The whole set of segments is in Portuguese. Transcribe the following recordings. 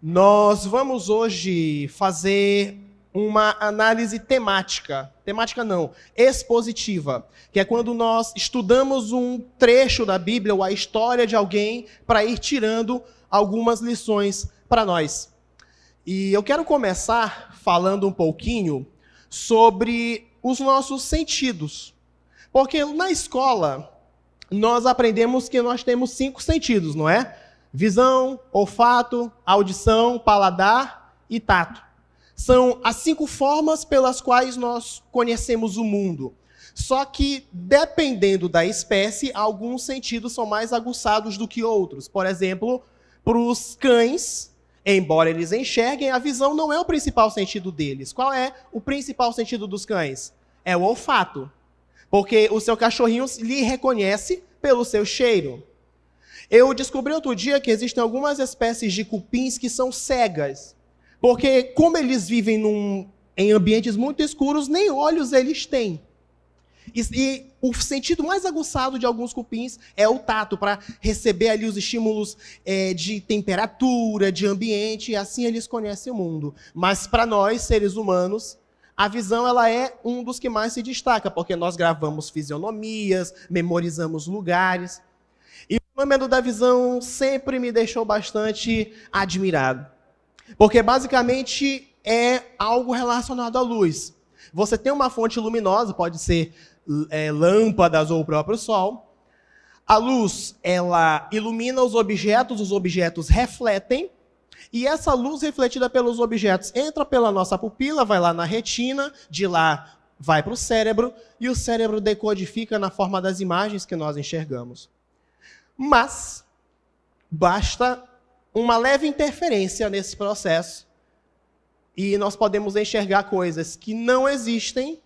Nós vamos hoje fazer uma análise temática. Temática não, expositiva. Que é quando nós estudamos um trecho da Bíblia ou a história de alguém para ir tirando algumas lições para nós. E eu quero começar falando um pouquinho sobre os nossos sentidos. Porque na escola nós aprendemos que nós temos 5 sentidos, não é? Visão, olfato, audição, paladar e tato. São as 5 formas pelas quais nós conhecemos o mundo. Só que, dependendo da espécie, alguns sentidos são mais aguçados do que outros. Por exemplo, para os cães, embora eles enxerguem, a visão não é o principal sentido deles. Qual é o principal sentido dos cães? É o olfato. Porque o seu cachorrinho lhe reconhece pelo seu cheiro. Eu descobri outro dia que existem algumas espécies de cupins que são cegas. Porque como eles vivem em ambientes muito escuros, nem olhos eles têm. E o sentido mais aguçado de alguns cupins é o tato, para receber ali os estímulos de temperatura, de ambiente, e assim eles conhecem o mundo. Mas para nós, seres humanos, a visão ela é um dos que mais se destaca, porque nós gravamos fisionomias, memorizamos lugares. E o fenômeno da visão sempre me deixou bastante admirado. Porque basicamente é algo relacionado à luz. Você tem uma fonte luminosa, pode ser lâmpadas ou o próprio sol. A luz, ela ilumina os objetos refletem, e essa luz refletida pelos objetos entra pela nossa pupila, vai lá na retina, de lá vai para o cérebro, e o cérebro decodifica na forma das imagens que nós enxergamos. Mas basta uma leve interferência nesse processo e nós podemos enxergar coisas que não existem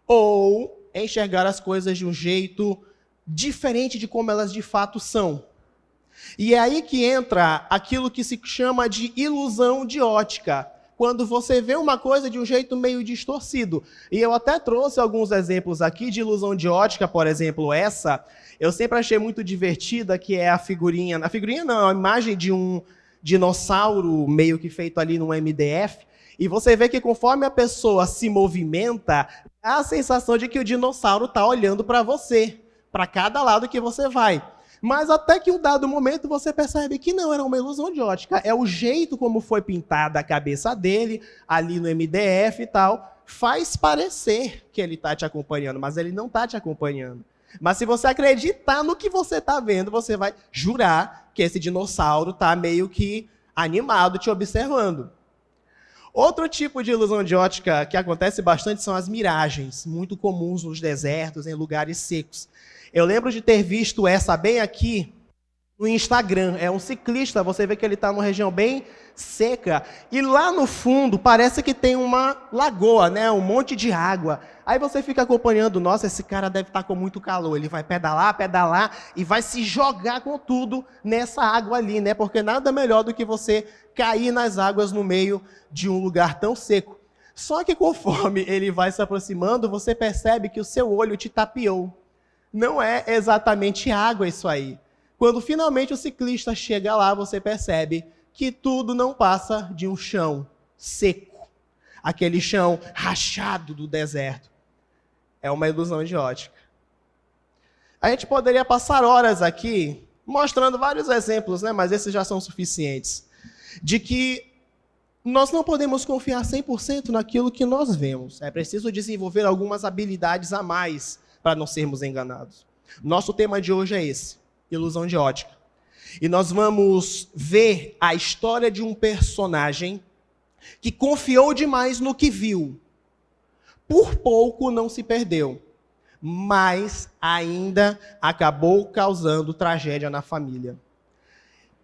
ou enxergar as coisas de um jeito diferente de como elas de fato são. E é aí que entra aquilo que se chama de ilusão de ótica, quando você vê uma coisa de um jeito meio distorcido. E eu até trouxe alguns exemplos aqui de ilusão de ótica, por exemplo, essa. Eu sempre achei muito divertida, que é a figurinha... A figurinha não, a imagem de um dinossauro meio que feito ali no MDF. E você vê que conforme a pessoa se movimenta, dá a sensação de que o dinossauro está olhando para você, para cada lado que você vai. Mas até que em um dado momento você percebe que não era uma ilusão de ótica. É o jeito como foi pintada a cabeça dele, ali no MDF e tal, faz parecer que ele está te acompanhando, mas ele não está te acompanhando. Mas se você acreditar no que você está vendo, você vai jurar que esse dinossauro está meio que animado te observando. Outro tipo de ilusão de ótica que acontece bastante são as miragens, muito comuns nos desertos, em lugares secos. Eu lembro de ter visto essa bem aqui no Instagram. É um ciclista, você vê que ele está numa região bem seca. E lá no fundo parece que tem uma lagoa, né? Um monte de água. Aí você fica acompanhando, nossa, esse cara deve estar com muito calor. Ele vai pedalar e vai se jogar com tudo nessa água ali, né? Porque nada melhor do que você cair nas águas no meio de um lugar tão seco. Só que conforme ele vai se aproximando, você percebe que o seu olho te tapeou. Não é exatamente água isso aí. Quando finalmente o ciclista chega lá, você percebe que tudo não passa de um chão seco. Aquele chão rachado do deserto. É uma ilusão de ótica. A gente poderia passar horas aqui mostrando vários exemplos, né? Mas esses já são suficientes. De que nós não podemos confiar 100% naquilo que nós vemos. É preciso desenvolver algumas habilidades a mais para não sermos enganados. Nosso tema de hoje é esse, ilusão de ótica. E nós vamos ver a história de um personagem que confiou demais no que viu. Por pouco não se perdeu, mas ainda acabou causando tragédia na família.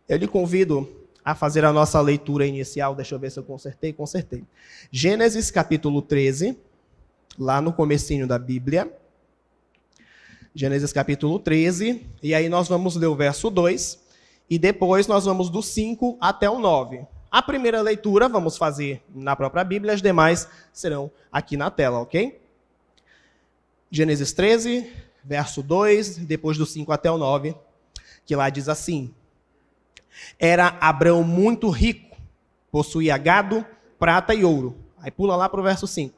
Eu lhe convido a fazer a nossa leitura inicial. Deixa eu ver se eu consertei. Gênesis capítulo 13, lá no comecinho da Bíblia. Gênesis capítulo 13, e aí nós vamos ler o verso 2, e depois nós vamos do 5 até o 9. A primeira leitura vamos fazer na própria Bíblia, as demais serão aqui na tela, ok? Gênesis 13, verso 2, depois do 5 até o 9, que lá diz assim: Era Abrão muito rico Possuía gado, prata e ouro. Aí pula lá para o verso 5.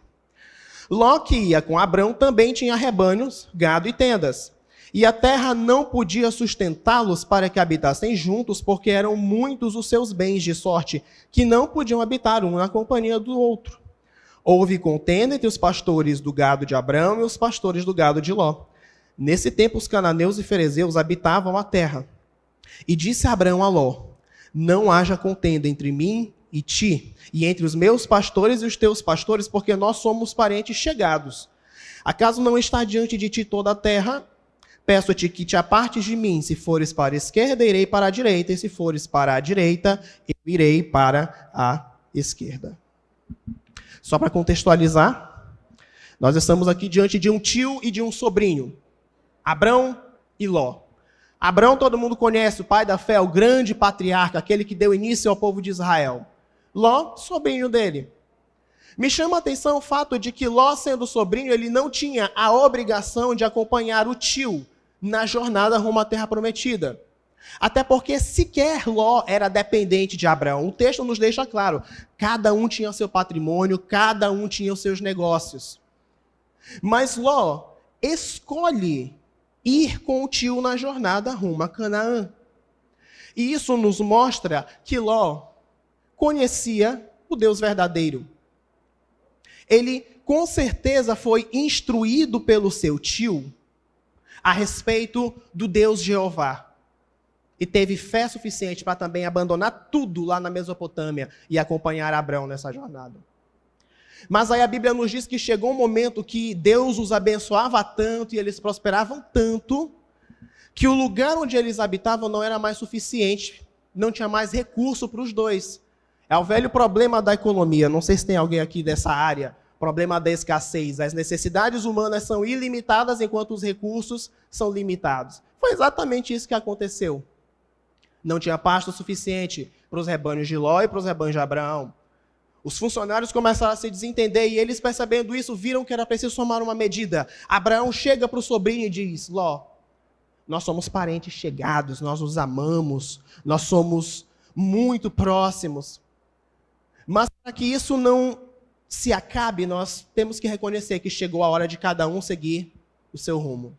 Ló, que ia com Abrão, também tinha rebanhos, gado e tendas. E a terra não podia sustentá-los para que habitassem juntos, porque eram muitos os seus bens, de sorte que não podiam habitar um na companhia do outro. Houve contenda entre os pastores do gado de Abrão e os pastores do gado de Ló. Nesse tempo, os cananeus e ferezeus habitavam a terra. E disse Abrão a Ló: não haja contenda entre mim e ti, e entre os meus pastores e os teus pastores, porque nós somos parentes chegados. Acaso não está diante de ti toda a terra? Peço-te que te apartes de mim. Se fores para a esquerda, irei para a direita, e se fores para a direita, eu irei para a esquerda. Só para contextualizar, nós estamos aqui diante de um tio e de um sobrinho, Abrão e Ló. Abrão todo mundo conhece, o pai da fé, o grande patriarca, aquele que deu início ao povo de Israel. Ló, sobrinho dele. Me chama a atenção o fato de que Ló, sendo sobrinho, ele não tinha a obrigação de acompanhar o tio na jornada rumo à terra prometida. Até porque sequer Ló era dependente de Abraão. O texto nos deixa claro, cada um tinha seu patrimônio, cada um tinha os seus negócios. Mas Ló escolhe ir com o tio na jornada rumo a Canaã. E isso nos mostra que Ló conhecia o Deus verdadeiro. Ele, com certeza, foi instruído pelo seu tio a respeito do Deus Jeová. E teve fé suficiente para também abandonar tudo lá na Mesopotâmia e acompanhar Abrão nessa jornada. Mas aí a Bíblia nos diz que chegou um momento que Deus os abençoava tanto e eles prosperavam tanto que o lugar onde eles habitavam não era mais suficiente, não tinha mais recurso para os dois. É o velho problema da economia, não sei se tem alguém aqui dessa área, problema da escassez. As necessidades humanas são ilimitadas enquanto os recursos são limitados. Foi exatamente isso que aconteceu. Não tinha pasto suficiente para os rebanhos de Ló e para os rebanhos de Abraão. Os funcionários começaram a se desentender e eles, percebendo isso, viram que era preciso tomar uma medida. Abraão chega para o sobrinho e diz: Ló, nós somos parentes chegados, nós nos amamos, nós somos muito próximos. Mas para que isso não se acabe, nós temos que reconhecer que chegou a hora de cada um seguir o seu rumo.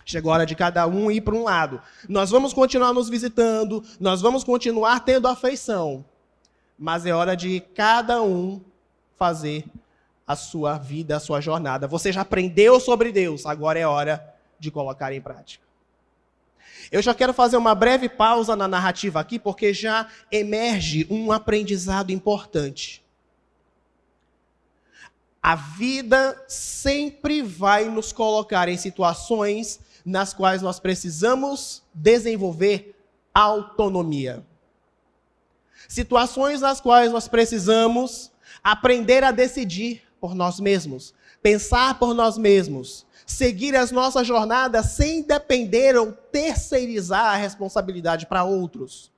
Chegou a hora de cada um ir para um lado. Nós vamos continuar nos visitando, nós vamos continuar tendo afeição, mas é hora de cada um fazer a sua vida, a sua jornada. Você já aprendeu sobre Deus, agora é hora de colocar em prática. Eu já quero fazer uma breve pausa na narrativa aqui, porque já emerge um aprendizado importante. A vida sempre vai nos colocar em situações nas quais nós precisamos desenvolver autonomia. Situações nas quais nós precisamos aprender a decidir por nós mesmos, pensar por nós mesmos, seguir as nossas jornadas sem depender ou terceirizar a responsabilidade para outros.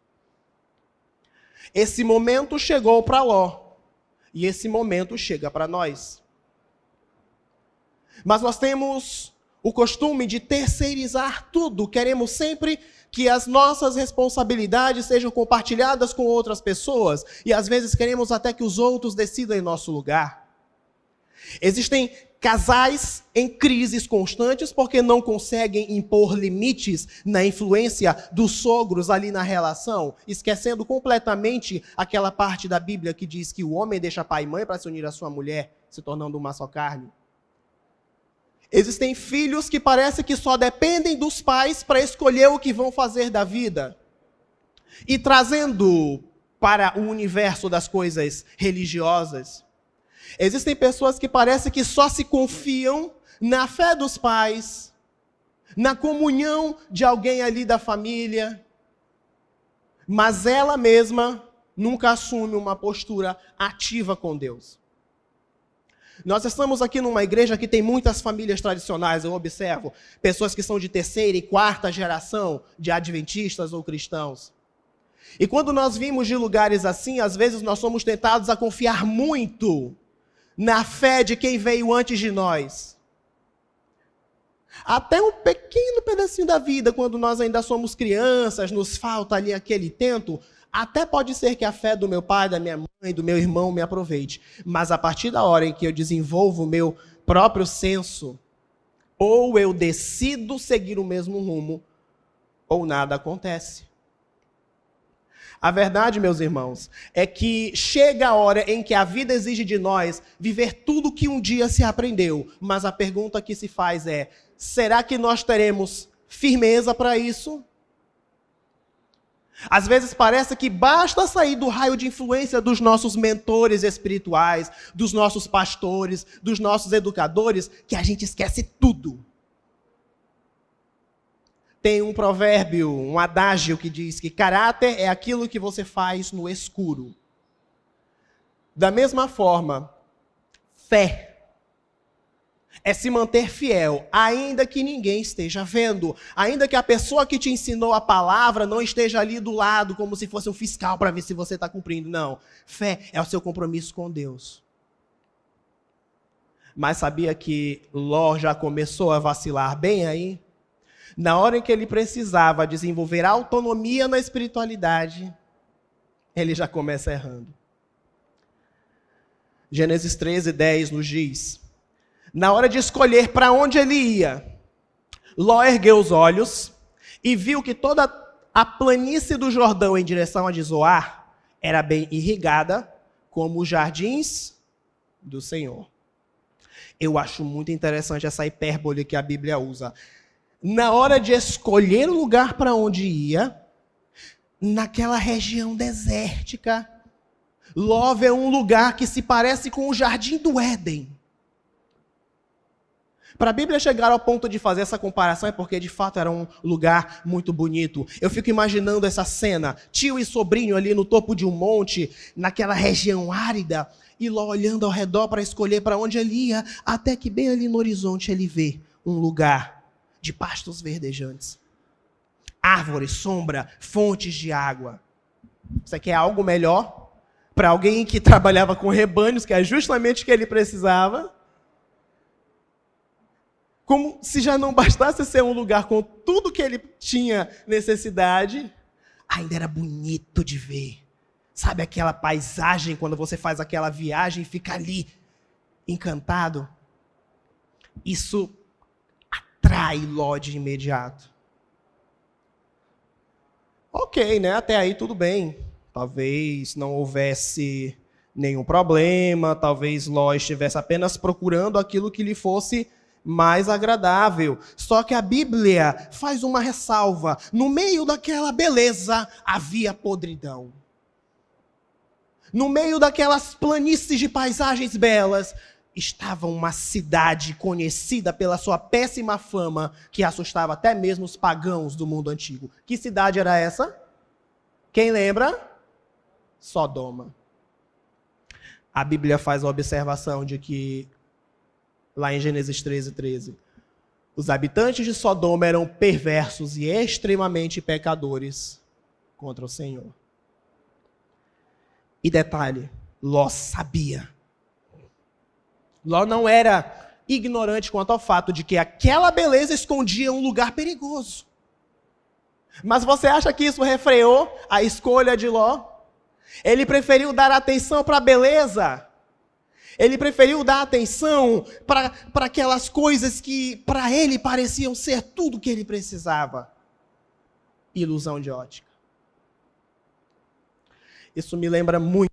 Esse momento chegou para Ló e esse momento chega para nós. Mas nós temos o costume de terceirizar tudo. Queremos sempre que as nossas responsabilidades sejam compartilhadas com outras pessoas e às vezes queremos até que os outros decidam em nosso lugar. Existem casais em crises constantes porque não conseguem impor limites na influência dos sogros ali na relação, esquecendo completamente aquela parte da Bíblia que diz que o homem deixa pai e mãe para se unir à sua mulher, se tornando uma só carne. Existem filhos que parece que só dependem dos pais para escolher o que vão fazer da vida. E trazendo para o universo das coisas religiosas, existem pessoas que parece que só se confiam na fé dos pais, na comunhão de alguém ali da família, mas ela mesma nunca assume uma postura ativa com Deus. Nós estamos aqui numa igreja que tem muitas famílias tradicionais, eu observo, pessoas que são de terceira e quarta geração de adventistas ou cristãos. E quando nós vimos de lugares assim, às vezes nós somos tentados a confiar muito na fé de quem veio antes de nós. Até um pequeno pedacinho da vida, quando nós ainda somos crianças, nos falta ali aquele tento, Até pode ser que a fé do meu pai, da minha mãe, do meu irmão me aproveite. Mas a partir da hora em que eu desenvolvo o meu próprio senso, ou eu decido seguir o mesmo rumo, ou nada acontece. A verdade, meus irmãos, é que chega a hora em que a vida exige de nós viver tudo que um dia se aprendeu. Mas a pergunta que se faz é: será que nós teremos firmeza para isso? Às vezes parece que basta sair do raio de influência dos nossos mentores espirituais, dos nossos pastores, dos nossos educadores, que a gente esquece tudo. Tem um provérbio, um adágio que diz que caráter é aquilo que você faz no escuro. Da mesma forma, fé é se manter fiel, ainda que ninguém esteja vendo, ainda que a pessoa que te ensinou a palavra não esteja ali do lado, como se fosse um fiscal para ver se você está cumprindo. Não, fé é o seu compromisso com Deus. Mas sabia que Ló já começou a vacilar bem aí? Na hora em que ele precisava desenvolver autonomia na espiritualidade, ele já começa errando. Gênesis 13:10 nos diz: na hora de escolher para onde ele ia, Ló ergueu os olhos e viu que toda a planície do Jordão em direção a Zoar era bem irrigada, como os jardins do Senhor. Eu acho muito interessante essa hipérbole que a Bíblia usa. Na hora de escolher o lugar para onde ia, naquela região desértica, Ló vê um lugar que se parece com o jardim do Éden. Para a Bíblia chegar ao ponto de fazer essa comparação é porque de fato era um lugar muito bonito. Eu fico imaginando essa cena, tio e sobrinho ali no topo de um monte, naquela região árida, e Ló olhando ao redor para escolher para onde ele ia, até que bem ali no horizonte ele vê um lugar de pastos verdejantes. Árvores, sombra, fontes de água. Isso aqui é algo melhor para alguém que trabalhava com rebanhos, que é justamente o que ele precisava. Como se já não bastasse ser um lugar com tudo que ele tinha necessidade, ainda era bonito de ver. Sabe aquela paisagem, quando você faz aquela viagem e fica ali, encantado? Isso atrai Ló de imediato. Ok, né? Até aí tudo bem. Talvez não houvesse nenhum problema, talvez Ló estivesse apenas procurando aquilo que lhe fosse mais agradável. Só que a Bíblia faz uma ressalva. No meio daquela beleza havia podridão. No meio daquelas planícies de paisagens belas estava uma cidade conhecida pela sua péssima fama, que assustava até mesmo os pagãos do mundo antigo. Que cidade era essa? Quem lembra? Sodoma. A Bíblia faz a observação de que lá em Gênesis 13:13, os habitantes de Sodoma eram perversos e extremamente pecadores contra o Senhor. E detalhe, Ló sabia. Ló não era ignorante quanto ao fato de que aquela beleza escondia um lugar perigoso. Mas você acha que isso refreou a escolha de Ló? Ele preferiu dar atenção para a beleza. Ele preferiu dar atenção para aquelas coisas que para ele pareciam ser tudo o que ele precisava. Ilusão de ótica. Isso me lembra muito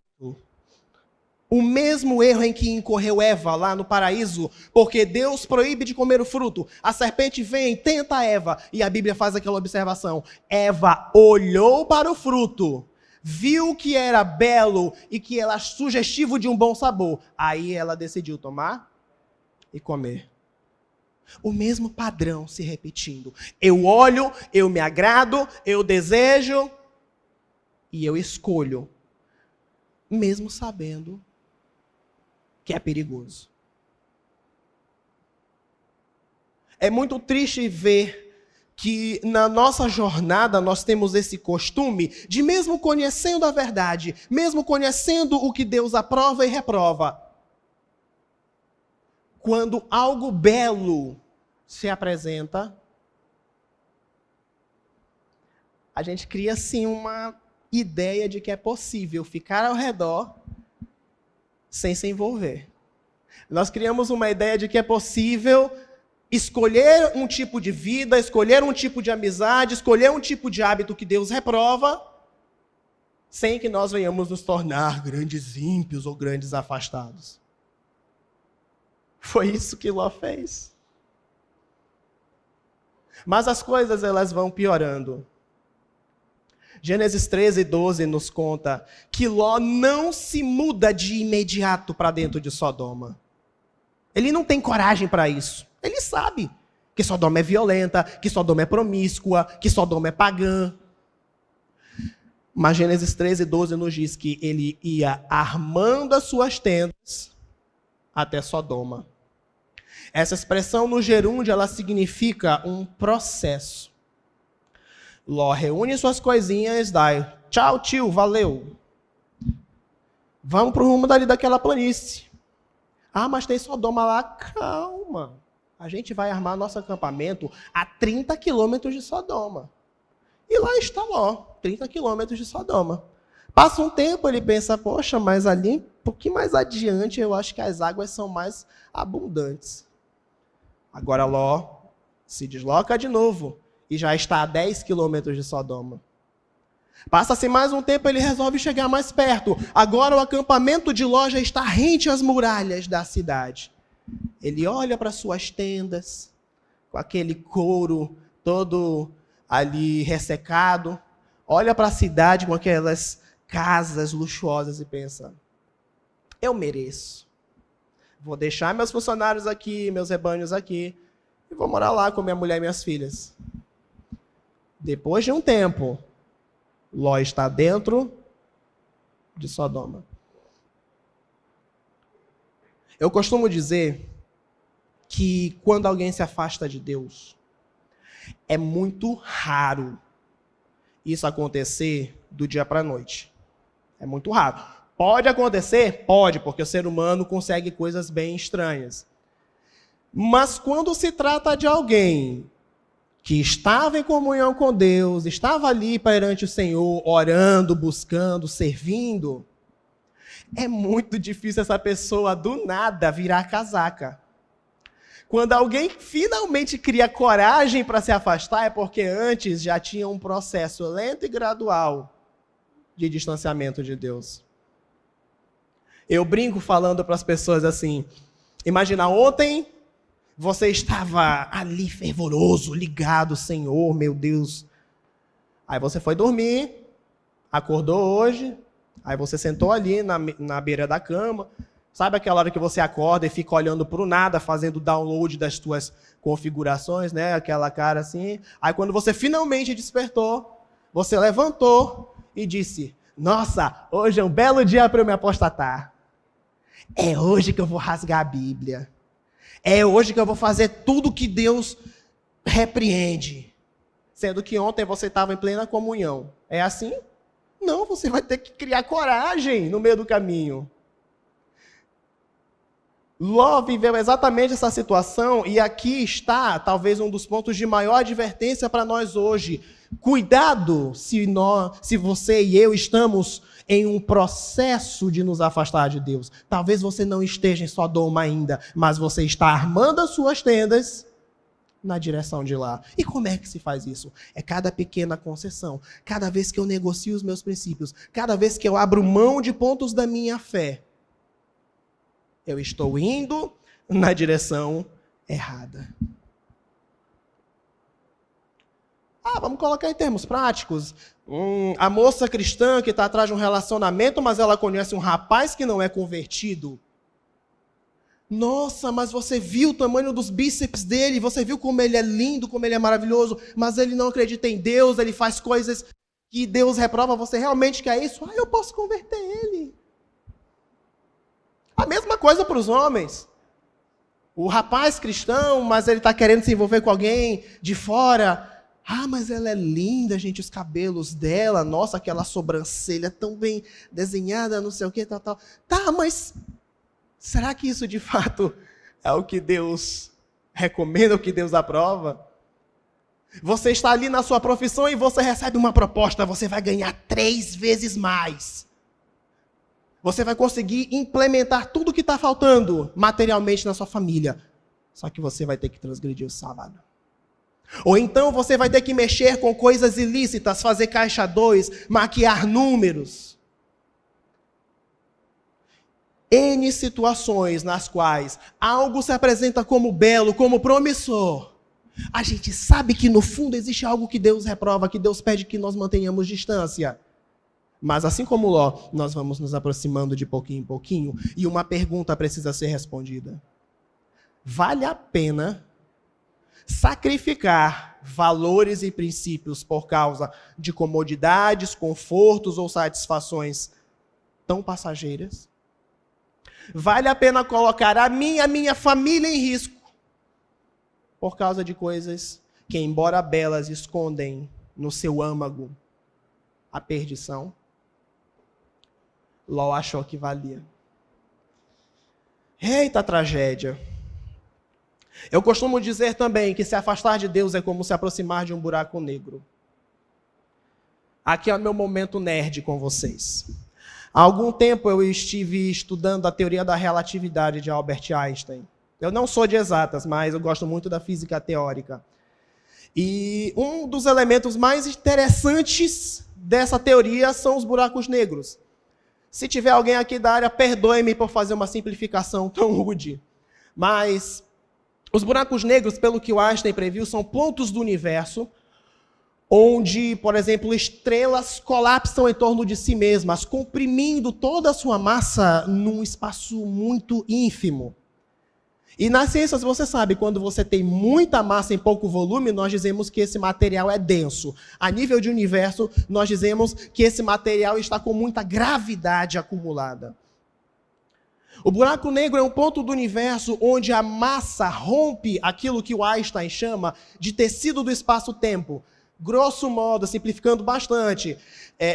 o mesmo erro em que incorreu Eva lá no paraíso, porque Deus proíbe de comer o fruto. A serpente vem, tenta Eva, e a Bíblia faz aquela observação. Eva olhou para o fruto, viu que era belo e que era sugestivo de um bom sabor. Aí ela decidiu tomar e comer. O mesmo padrão se repetindo. Eu olho, eu me agrado, eu desejo e eu escolho, mesmo sabendo que é perigoso. É muito triste ver que na nossa jornada nós temos esse costume de, mesmo conhecendo a verdade, mesmo conhecendo o que Deus aprova e reprova, quando algo belo se apresenta, a gente cria assim ideia de que é possível ficar ao redor sem se envolver. Nós criamos uma ideia de que é possível escolher um tipo de vida, escolher um tipo de amizade, escolher um tipo de hábito que Deus reprova, sem que nós venhamos nos tornar grandes ímpios ou grandes afastados. Foi isso que Ló fez. Mas as coisas elas vão piorando. Gênesis 13:12 nos conta que Ló não se muda de imediato para dentro de Sodoma. Ele não tem coragem para isso. Ele sabe que Sodoma é violenta, que Sodoma é promíscua, que Sodoma é pagã. Mas Gênesis 13:12 nos diz que ele ia armando as suas tendas até Sodoma. Essa expressão no gerúndio, ela significa um processo. Ló reúne suas coisinhas, dá tchau, tio, valeu. Vamos para o rumo dali daquela planície. Ah, mas tem Sodoma lá. Calma. A gente vai armar nosso acampamento a 30 quilômetros de Sodoma. E lá está Ló, 30 quilômetros de Sodoma. Passa um tempo, ele pensa, poxa, mas ali, um pouquinho mais adiante, eu acho que as águas são mais abundantes. Agora Ló se desloca de novo e já está a 10 quilômetros de Sodoma. Passa-se mais um tempo, ele resolve chegar mais perto. Agora o acampamento de Ló já está rente às muralhas da cidade. Ele olha para suas tendas, com aquele couro todo ali ressecado, olha para a cidade com aquelas casas luxuosas e pensa, eu mereço. Vou deixar meus funcionários aqui, meus rebanhos aqui, e vou morar lá com minha mulher e minhas filhas. Depois de um tempo, Ló está dentro de Sodoma. Eu costumo dizer que quando alguém se afasta de Deus, é muito raro isso acontecer do dia para a noite. É muito raro. Pode acontecer? Pode, porque o ser humano consegue coisas bem estranhas. Mas quando se trata de alguém que estava em comunhão com Deus, estava ali perante o Senhor, orando, buscando, servindo, é muito difícil essa pessoa do nada virar casaca. Quando alguém finalmente cria coragem para se afastar, é porque antes já tinha um processo lento e gradual de distanciamento de Deus. Eu brinco falando para as pessoas assim, imagina ontem você estava ali fervoroso, ligado, Senhor, meu Deus. Aí você foi dormir, acordou hoje, aí você sentou ali na beira da cama. Sabe aquela hora que você acorda e fica olhando para o nada, fazendo download das tuas configurações, né? Aquela cara assim. Aí quando você finalmente despertou, você levantou e disse, nossa, hoje é um belo dia para eu me apostatar. É hoje que eu vou rasgar a Bíblia. É hoje que eu vou fazer tudo que Deus repreende. Sendo que ontem você estava em plena comunhão. É assim? Não, você vai ter que criar coragem no meio do caminho. Ló viveu exatamente essa situação e aqui está, talvez, um dos pontos de maior advertência para nós hoje. Cuidado se você e eu estamos em um processo de nos afastar de Deus. Talvez você não esteja em Sodoma ainda, mas você está armando as suas tendas na direção de lá. E como é que se faz isso? É cada pequena concessão, cada vez que eu negocio os meus princípios, cada vez que eu abro mão de pontos da minha fé, eu estou indo na direção errada. Vamos colocar em termos práticos. A moça cristã que está atrás de um relacionamento, mas ela conhece um rapaz que não é convertido. Nossa, mas você viu o tamanho dos bíceps dele, você viu como ele é lindo, como ele é maravilhoso, mas ele não acredita em Deus, ele faz coisas que Deus reprova. Você realmente quer isso? Eu posso converter ele. A mesma coisa para os homens. O rapaz cristão, mas ele está querendo se envolver com alguém de fora. Mas ela é linda, gente, os cabelos dela, nossa, aquela sobrancelha tão bem desenhada, não sei o que, tal. Tá, mas será que isso de fato é o que Deus recomenda, o que Deus aprova? Você está ali na sua profissão e você recebe uma proposta, você vai ganhar 3 vezes mais. Você vai conseguir implementar tudo o que está faltando materialmente na sua família. Só que você vai ter que transgredir o sábado. Ou então você vai ter que mexer com coisas ilícitas, fazer caixa 2, maquiar números. N situações nas quais algo se apresenta como belo, como promissor. A gente sabe que no fundo existe algo que Deus reprova, que Deus pede que nós mantenhamos distância. Mas assim como Ló, nós vamos nos aproximando de pouquinho em pouquinho e uma pergunta precisa ser respondida. Vale a pena sacrificar valores e princípios por causa de comodidades, confortos ou satisfações tão passageiras? Vale a pena colocar a minha família em risco por causa de coisas que, embora belas, escondem no seu âmago a perdição? Ló achou que valia. Eita tragédia! Eu costumo dizer também que se afastar de Deus é como se aproximar de um buraco negro. Aqui é o meu momento nerd com vocês. Há algum tempo eu estive estudando a teoria da relatividade de Albert Einstein. Eu não sou de exatas, mas eu gosto muito da física teórica. E um dos elementos mais interessantes dessa teoria são os buracos negros. Se tiver alguém aqui da área, perdoe-me por fazer uma simplificação tão rude. Mas os buracos negros, pelo que o Einstein previu, são pontos do universo onde, por exemplo, estrelas colapsam em torno de si mesmas, comprimindo toda a sua massa num espaço muito ínfimo. E nas ciências, você sabe, quando você tem muita massa em pouco volume, nós dizemos que esse material é denso. A nível de universo, nós dizemos que esse material está com muita gravidade acumulada. O buraco negro é um ponto do universo onde a massa rompe aquilo que o Einstein chama de tecido do espaço-tempo. Grosso modo, simplificando bastante,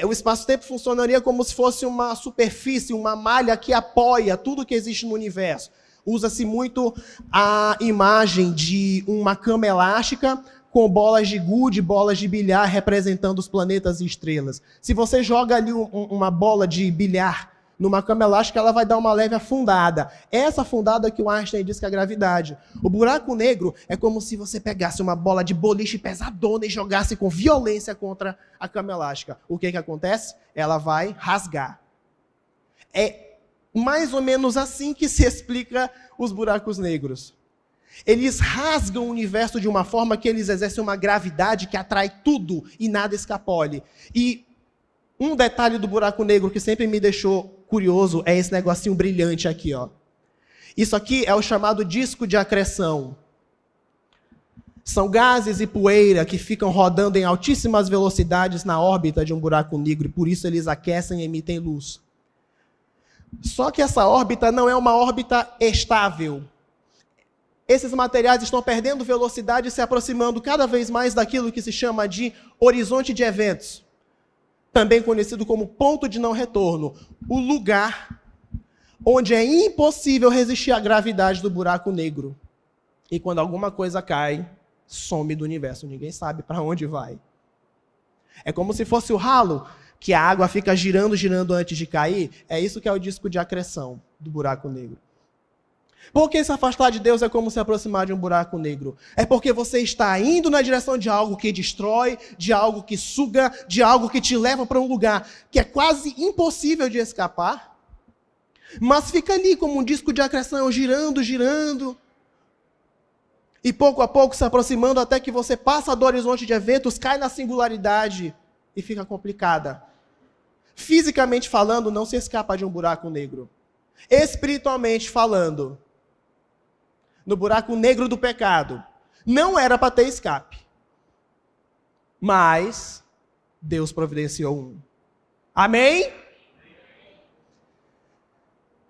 o espaço-tempo funcionaria como se fosse uma superfície, uma malha que apoia tudo que existe no universo. Usa-se muito a imagem de uma cama elástica com bolas de gude, bolas de bilhar representando os planetas e estrelas. Se você joga ali uma bola de bilhar numa cama elástica, ela vai dar uma leve afundada. Essa afundada que o Einstein diz que é a gravidade. O buraco negro é como se você pegasse uma bola de boliche pesadona e jogasse com violência contra a cama elástica. O que acontece? Ela vai rasgar. É mais ou menos assim que se explica os buracos negros. Eles rasgam o universo de uma forma que eles exercem uma gravidade que atrai tudo e nada escapole. E um detalhe do buraco negro que sempre me deixou curioso é esse negocinho brilhante aqui, ó. Isso aqui é o chamado disco de acreção. São gases e poeira que ficam rodando em altíssimas velocidades na órbita de um buraco negro, e por isso eles aquecem e emitem luz. Só que essa órbita não é uma órbita estável. Esses materiais estão perdendo velocidade e se aproximando cada vez mais daquilo que se chama de horizonte de eventos, também conhecido como ponto de não retorno, o lugar onde é impossível resistir à gravidade do buraco negro. E quando alguma coisa cai, some do universo, ninguém sabe para onde vai. É como se fosse o ralo, que a água fica girando, girando antes de cair. É isso que é o disco de acreção do buraco negro. Por que se afastar de Deus é como se aproximar de um buraco negro? É porque você está indo na direção de algo que destrói, de algo que suga, de algo que te leva para um lugar que é quase impossível de escapar, mas fica ali como um disco de acreção, girando, girando, e pouco a pouco se aproximando até que você passa do horizonte de eventos, cai na singularidade e fica complicada. Fisicamente falando, não se escapa de um buraco negro. Espiritualmente falando, no buraco negro do pecado, não era para ter escape. Mas Deus providenciou um. Amém?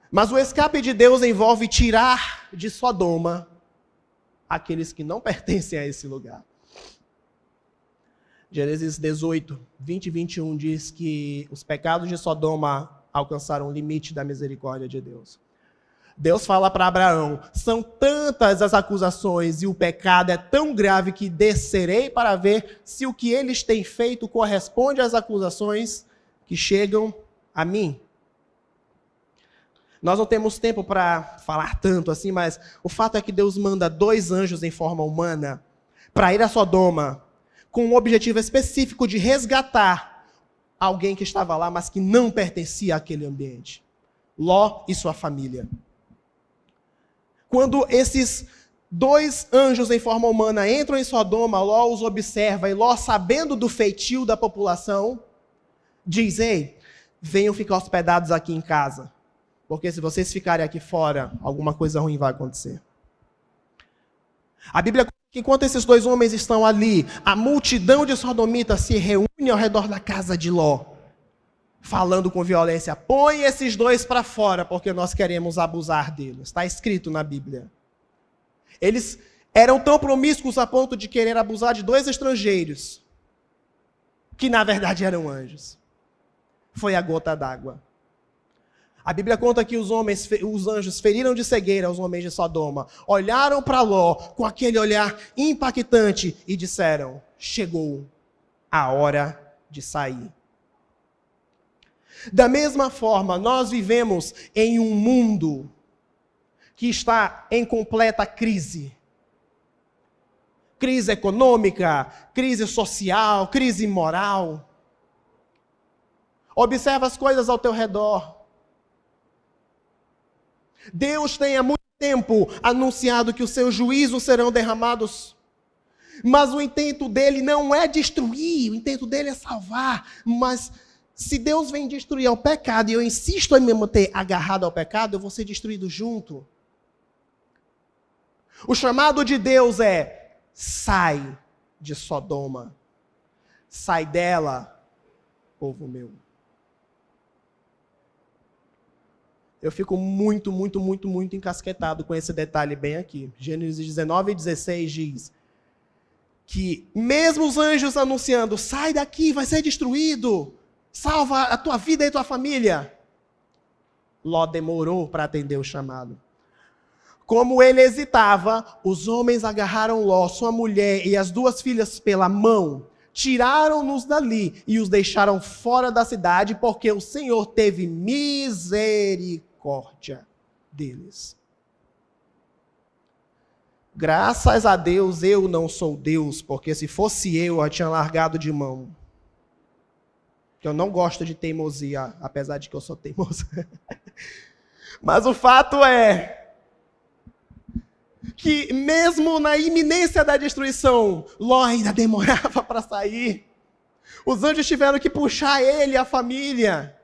Mas o escape de Deus envolve tirar de Sodoma aqueles que não pertencem a esse lugar. Gênesis 18, 20 e 21 diz que os pecados de Sodoma alcançaram o limite da misericórdia de Deus. Deus fala para Abraão: são tantas as acusações e o pecado é tão grave que descerei para ver se o que eles têm feito corresponde às acusações que chegam a mim. Nós não temos tempo para falar tanto assim, mas o fato é que Deus manda 2 anjos em forma humana para ir a Sodoma com um objetivo específico de resgatar alguém que estava lá, mas que não pertencia àquele ambiente. Ló e sua família. Quando esses 2 anjos em forma humana entram em Sodoma, Ló os observa e Ló, sabendo do feitio da população, diz: ei, venham ficar hospedados aqui em casa, porque se vocês ficarem aqui fora, alguma coisa ruim vai acontecer. A Bíblia conta que enquanto esses 2 homens estão ali, a multidão de sodomitas se reúne ao redor da casa de Ló, falando com violência: põe esses 2 para fora, porque nós queremos abusar deles. Está escrito na Bíblia. Eles eram tão promíscuos a ponto de querer abusar de 2 estrangeiros, que na verdade eram anjos. Foi a gota d'água. A Bíblia conta que os anjos feriram de cegueira os homens de Sodoma, olharam para Ló com aquele olhar impactante e disseram: chegou a hora de sair. Da mesma forma, nós vivemos em um mundo que está em completa crise. Crise econômica, crise social, crise moral. Observa as coisas ao teu redor. Deus tem há muito tempo anunciado que os seus juízos serão derramados. Mas o intento dele não é destruir, o intento dele é salvar. Mas se Deus vem destruir o pecado e eu insisto em me manter agarrado ao pecado, eu vou ser destruído junto. O chamado de Deus é: sai de Sodoma. Sai dela, povo meu. Eu fico muito encasquetado com esse detalhe bem aqui. Gênesis 19 e 16 diz que mesmo os anjos anunciando: sai daqui, vai ser destruído, salva a tua vida e a tua família, Ló demorou para atender o chamado. Como ele hesitava, os homens agarraram Ló, sua mulher e as 2 filhas pela mão, tiraram-nos dali e os deixaram fora da cidade, porque o Senhor teve misericórdia deles. Graças a Deus eu não sou Deus, porque se fosse eu tinha largado de mão. Eu não gosto de teimosia, apesar de que eu sou teimoso. Mas o fato é que mesmo na iminência da destruição, Ló ainda demorava para sair. Os anjos tiveram que puxar ele e a família.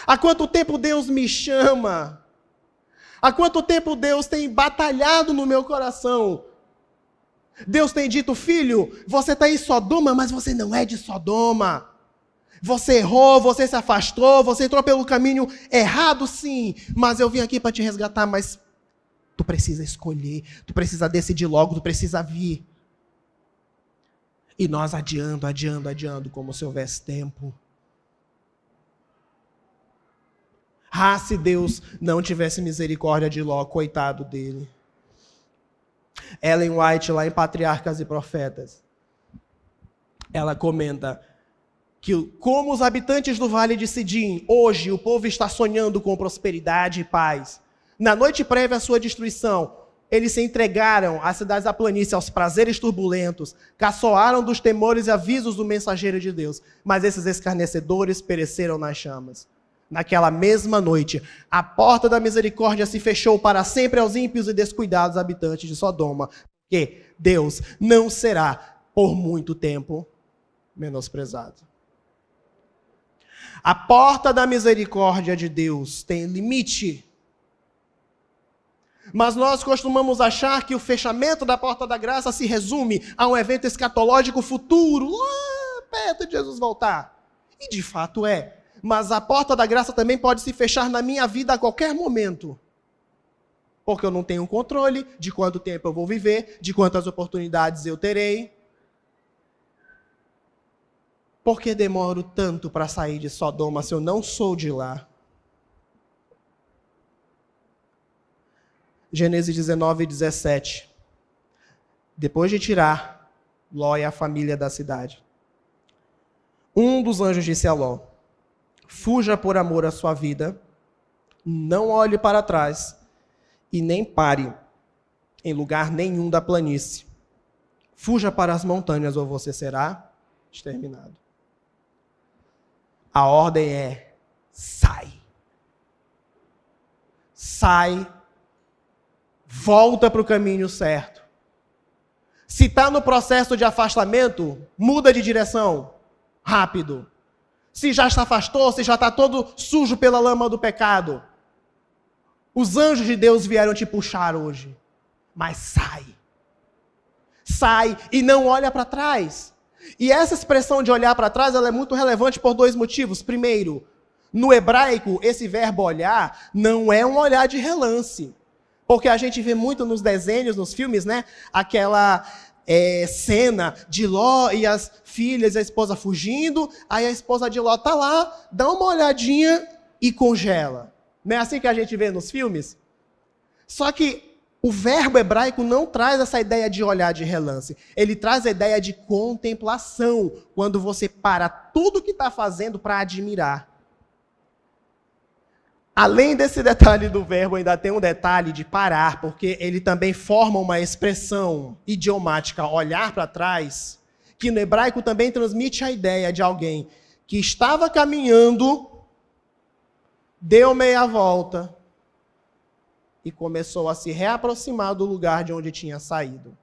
Há quanto tempo Deus me chama? Há quanto tempo Deus tem batalhado no meu coração? Deus tem dito: filho, você está em Sodoma, mas você não é de Sodoma. Você errou, você se afastou, você entrou pelo caminho errado, sim. Mas eu vim aqui para te resgatar, mas tu precisa escolher, tu precisa decidir logo, tu precisa vir. E nós adiando, como se houvesse tempo. Ah, se Deus não tivesse misericórdia de Ló, coitado dele. Ellen White, lá em Patriarcas e Profetas, ela comenta que, como os habitantes do Vale de Sidim, hoje o povo está sonhando com prosperidade e paz. Na noite prévia à sua destruição, eles se entregaram às cidades da planície, aos prazeres turbulentos, caçoaram dos temores e avisos do mensageiro de Deus, mas esses escarnecedores pereceram nas chamas. Naquela mesma noite, a porta da misericórdia se fechou para sempre aos ímpios e descuidados habitantes de Sodoma, porque Deus não será, por muito tempo, menosprezado. A porta da misericórdia de Deus tem limite. Mas nós costumamos achar que o fechamento da porta da graça se resume a um evento escatológico futuro, lá perto de Jesus voltar. E de fato é. Mas a porta da graça também pode se fechar na minha vida a qualquer momento. Porque eu não tenho controle de quanto tempo eu vou viver, de quantas oportunidades eu terei. Por que demoro tanto para sair de Sodoma se eu não sou de lá? Gênesis 19, 17. Depois de tirar Ló e a família da cidade, um dos anjos disse a Ló: fuja por amor à sua vida, não olhe para trás e nem pare em lugar nenhum da planície. Fuja para as montanhas ou você será exterminado. A ordem é: sai. Sai. Volta para o caminho certo. Se está no processo de afastamento, muda de direção. Rápido. Se já se afastou, se já está todo sujo pela lama do pecado, os anjos de Deus vieram te puxar hoje. Mas sai. Sai e não olha para trás. E essa expressão de olhar para trás, ela é muito relevante por dois motivos. Primeiro, no hebraico, esse verbo olhar não é um olhar de relance. Porque a gente vê muito nos desenhos, nos filmes, né? Aquela cena de Ló e as filhas e a esposa fugindo. Aí a esposa de Ló está lá, dá uma olhadinha e congela. Não é assim que a gente vê nos filmes? Só que o verbo hebraico não traz essa ideia de olhar de relance. Ele traz a ideia de contemplação, quando você para tudo que está fazendo para admirar. Além desse detalhe do verbo, ainda tem um detalhe de parar, porque ele também forma uma expressão idiomática, olhar para trás, que no hebraico também transmite a ideia de alguém que estava caminhando, deu meia volta e começou a se reaproximar do lugar de onde tinha saído.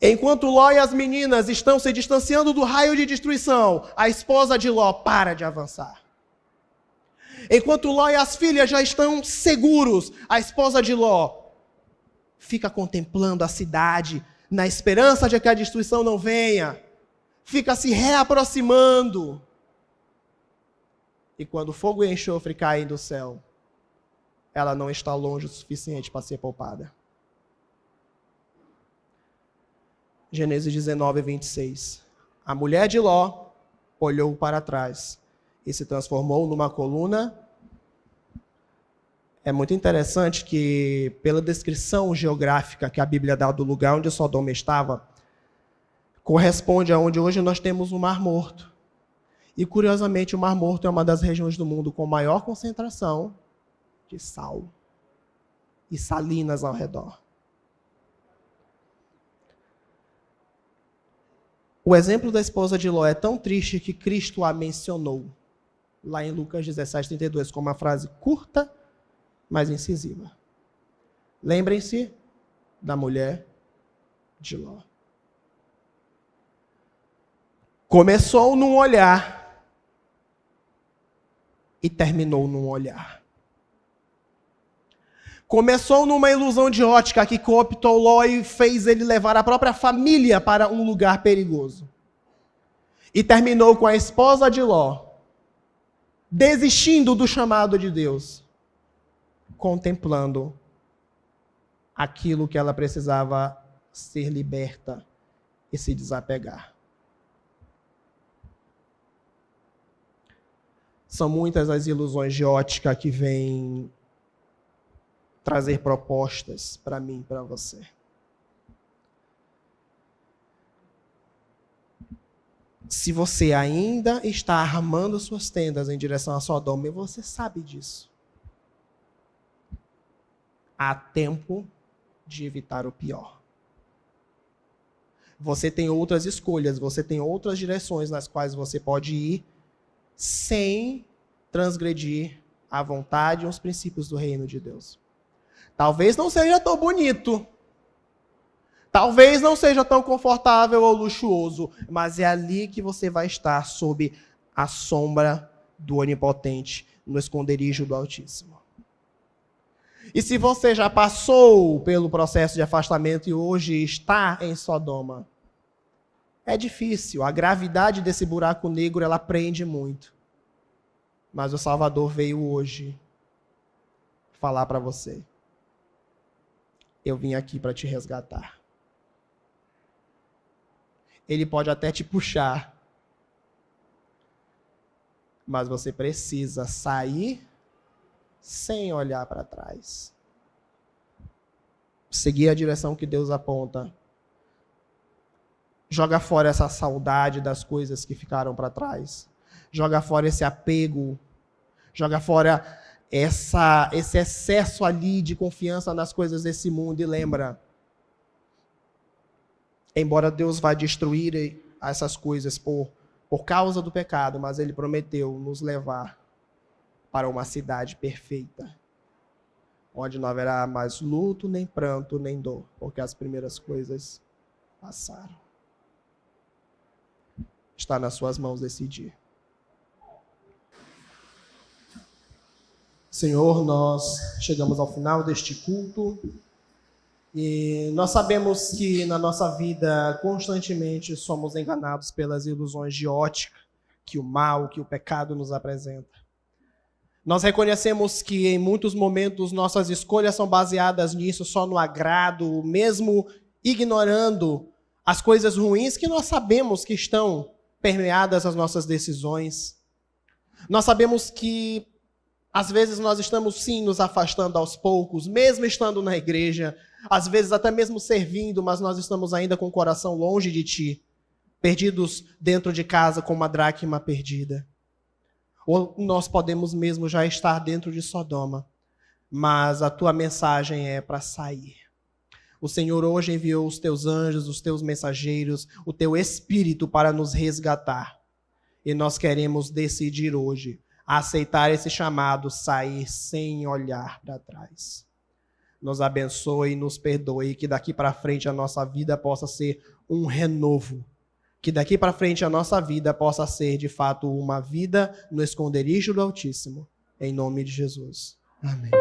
Enquanto Ló e as meninas estão se distanciando do raio de destruição, a esposa de Ló para de avançar. Enquanto Ló e as filhas já estão seguros, a esposa de Ló fica contemplando a cidade, na esperança de que a destruição não venha. Fica se reaproximando. E quando o fogo e enxofre caem do céu, ela não está longe o suficiente para ser poupada. Gênesis 19, 26. A mulher de Ló olhou para trás e se transformou numa coluna. É muito interessante que, pela descrição geográfica que a Bíblia dá do lugar onde Sodoma estava, corresponde a onde hoje nós temos o Mar Morto. E, curiosamente, o Mar Morto é uma das regiões do mundo com maior concentração de sal e salinas ao redor. O exemplo da esposa de Ló é tão triste que Cristo a mencionou lá em Lucas 17, 32, com uma frase curta, mas incisiva. Lembrem-se da mulher de Ló. Começou num olhar e terminou num olhar. Começou numa ilusão de ótica que cooptou Ló e fez ele levar a própria família para um lugar perigoso. E terminou com a esposa de Ló desistindo do chamado de Deus, contemplando aquilo que ela precisava ser liberta e se desapegar. São muitas as ilusões de ótica que vêm trazer propostas para mim e para você. Se você ainda está armando suas tendas em direção a Sodoma, e você sabe disso, há tempo de evitar o pior. Você tem outras escolhas, você tem outras direções nas quais você pode ir sem transgredir a vontade e os princípios do reino de Deus. Talvez não seja tão bonito, talvez não seja tão confortável ou luxuoso, mas é ali que você vai estar sob a sombra do Onipotente, no esconderijo do Altíssimo. E se você já passou pelo processo de afastamento e hoje está em Sodoma, é difícil, a gravidade desse buraco negro, ela prende muito. Mas o Salvador veio hoje falar para você: eu vim aqui para te resgatar. Ele pode até te puxar, mas você precisa sair sem olhar para trás. seguir a direção que Deus aponta. Joga fora essa saudade das coisas que ficaram para trás. Joga fora esse apego. Joga fora esse excesso ali de confiança nas coisas desse mundo. E lembra, embora Deus vá destruir essas coisas por causa do pecado, mas Ele prometeu nos levar para uma cidade perfeita, onde não haverá mais luto, nem pranto, nem dor, porque as primeiras coisas passaram. Está nas suas mãos decidir. Senhor, nós chegamos ao final deste culto e nós sabemos que na nossa vida constantemente somos enganados pelas ilusões de ótica que o mal, que o pecado nos apresenta. Nós reconhecemos que em muitos momentos nossas escolhas são baseadas nisso, só no agrado, mesmo ignorando as coisas ruins que nós sabemos que estão permeadas as nossas decisões. Nós sabemos que às vezes nós estamos sim nos afastando aos poucos, mesmo estando na igreja, às vezes até mesmo servindo, mas nós estamos ainda com o coração longe de Ti, perdidos dentro de casa como uma dracma perdida. Ou nós podemos mesmo já estar dentro de Sodoma, mas a Tua mensagem é para sair. O Senhor hoje enviou os Teus anjos, os Teus mensageiros, o Teu Espírito para nos resgatar. E nós queremos decidir hoje aceitar esse chamado, sair sem olhar para trás. Nos abençoe e nos perdoe, que daqui para frente a nossa vida possa ser um renovo. Que daqui para frente a nossa vida possa ser, de fato, uma vida no esconderijo do Altíssimo. Em nome de Jesus. Amém.